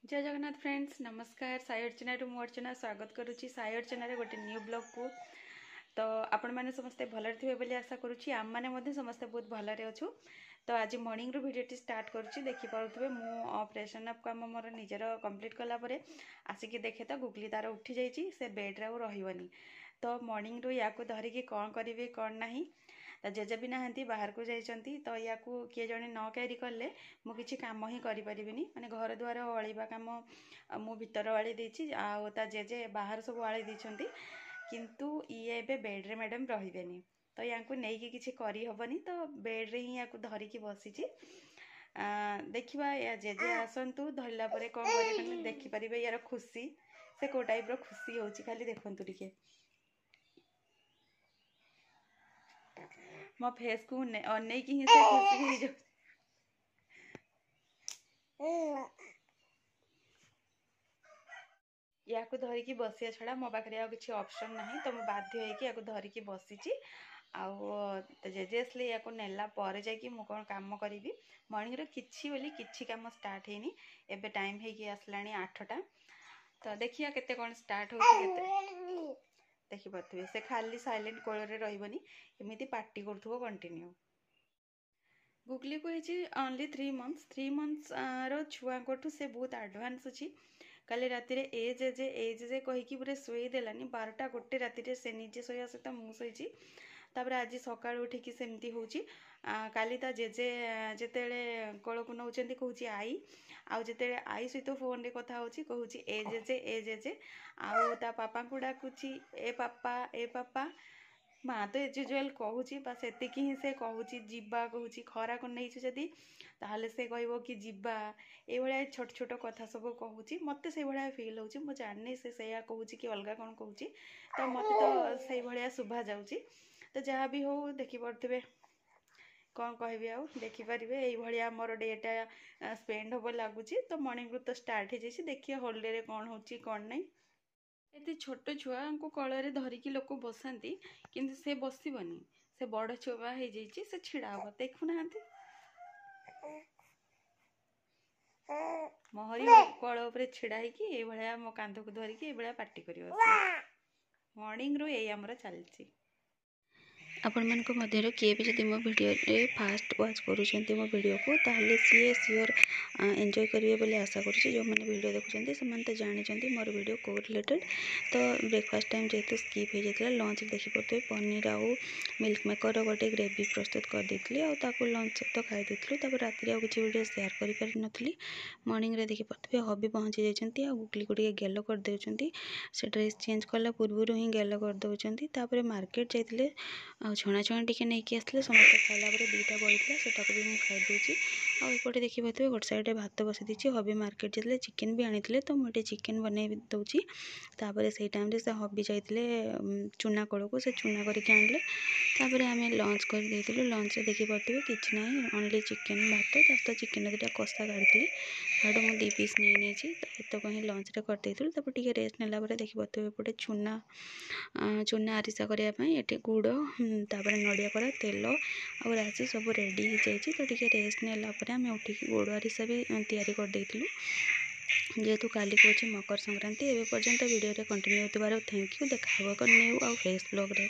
जय जगन्नाथ फ्रेंड्स, नमस्कार। साई अर्चना मु अर्चना स्वागत करुच्ची साई अर्चना गोटे न्यू ब्लॉग को। तो आपण मैंने समस्ते भलरे थे बोली आशा करुच्ची। आम मैंने समस्ते बहुत भलरे अच्छु। तो आज मॉर्निंग रू वीडियोटी स्टार्ट करुच्ची। देखि पारुथबे मु ऑपरेशन अप काम मोर निजर कंप्लीट कला परे आसिक देखे तो गुगली तार उठी जाइए से बेड रे रही। तो मॉर्निंग रू या धरिकी कौन करी कौन ना तो जेजे भी नहांती बाहर को जाइछंती। तो या किए जड़े न कैरी कले मुझे कम ही करें माने घर द्वार अलिवा कम मु भीतर आली देछि आ ता जेजे बाहर सब आली देछंती। किंतु ये एबे बेड रे मैडम रहिबेनी तो यांकु नेकी किछि करी हबनी। तो बेड रे ही याकु धरिकी बसिछि। देखिबा या जेजे आसंतु धरला परे कोन करिबेनी देखि परिबे यार खुशी से को टाइप रो खुशी होछि। खाली देखंतु टिके मो फेस को अनै की ही से खुशी हो जाउ। या धरिकी बसिया छड़ा मो पाखे आ किसी ऑप्शन नहीं। तो मुझे बाध्य होगी धरिकी बसीची जेजे आसले या नेला पर जाकि मु कौन काम करी। मॉर्निंग रे किछि बोली किछि काम स्टार्ट हैनी। एबे टाइम है आसलानी 8टा। तो देखिया केते कौन स्टार्ट होते देखि पारथबे। से खाली साइलेंट कोल रे रहबनी एमिति पार्टी करथबो कंटिन्यू। गुगली को ओनली 3 मंथ्स रो छुआ कोठू से बहुत एडवांस अछि। काली राति ए जे कहीकि पूरे शुई देलानी 12टा 1 राति से निजे शोया सहित मु शोची। तापर आज सकाळ उठिकी सेमती होची। काली ता जेजे जेतेले कोल को नउचंती कहूची आई आउ जेतेले आई सहित फोन रे कथा होची कहूची ए जेजे आउ ता पापा को डाकुची ए पापा माँ तो एज यूजुआल कहूची बस एतिकी ही से कहूची जीवा कहूची खरा को नहीं जदि ताहले से कहबो कि जीवा ए भलिया छोट छोट कथा सब कहूची। मते से भलिया फील होची। मु जानि से सेया कहूची कि अलगा कोन कहूची। तो मते तो से भलिया शुभा जाउची। तो जहाँ भी हो देखि पड़थिबे कौन कहबी आउ देखि परिबे। एई भलिया मोर डेटा स्पेंड होबो लागुची। तो मॉर्निंग रू तो स्टार्ट हे जैसी देखिए होल्डे रे कौन होची कौन नहीं। एते छोट छुआ को कलरे धरिकी लोक बसाती किंतु से बसबनी। से बड़ छुआ हो जाइए से छिड़ा हम देखुना मोहरी कल उपर छिड़ा होया मो कांध को धरिकी पार्टी कर। मॉर्निंग रू ये आमर चलती। आपण मानक मध्यर किए भी जदि मो वीडियो रे फास्ट वाच करूछंती मो वीडियो को ताहले सीए सियोर एंजॉय करिवे बोली आशा करूछि। जो मैंने वीडियो देखुछंती से तो जानिछंती मोर वीडियो को रिलेटेड। तो ब्रेकफास्ट टाइम जेतु स्किप हो जाता लंच देखि पड़ते पनीर आउ मिल्क मेकर गोटे ग्रेवी प्रस्तुत कर देथली आ ताको लंच तो खाई देथलु। तापर राति आ किछि वीडियो शेयर करि पारि नथली। मॉर्निंग रे देखि पड़ते हबी पहुंची जाइछंती आ गुगली को गेलो कर देउछंती। से ड्रेस चेंज कला पूर्व ही गेलो कर दउछंती। तापर मार्केट जाइतले छणाछुआ टी नहीं आसते समस्त खाला 2टा बड़ा से भी मुझे खाई दूसरी। आउटे देखी पाते गोटे साइड भात बसई दी। हबी मार्केट जाते चिकेन भी आनी तो मुझे चिकेन बनई दूसरी। तापर से टाइम से हबी जाते चूना कल को से चूना करके आनले। तापर आम लंच कर लंच देखी पारे कि ना ओनली चिकेन भात जस्ट चिकेन 2टा कषा काढ़ी ताठू मुझे 2 पीस नहीं तो ही लंच रे करदेलु। तब टे रेस्ट नेला देखी पाते एपटे चूना चूना आरिसा करने ये गुड़ तापर नड़िया कोड़ा तेल और राशि सब रेडी हो जाए। तो टे रेस्ट नेला आम उठिक गुड़ आरिसा भी तैयारी करदेलु। जेहेतु काली को अच्छे मकर संक्रांति एवं पर्यंत वीडियो कंटिन्यू होता थैंक यू। देखा न्यू आउ फ्रेश ब्लॉग रे।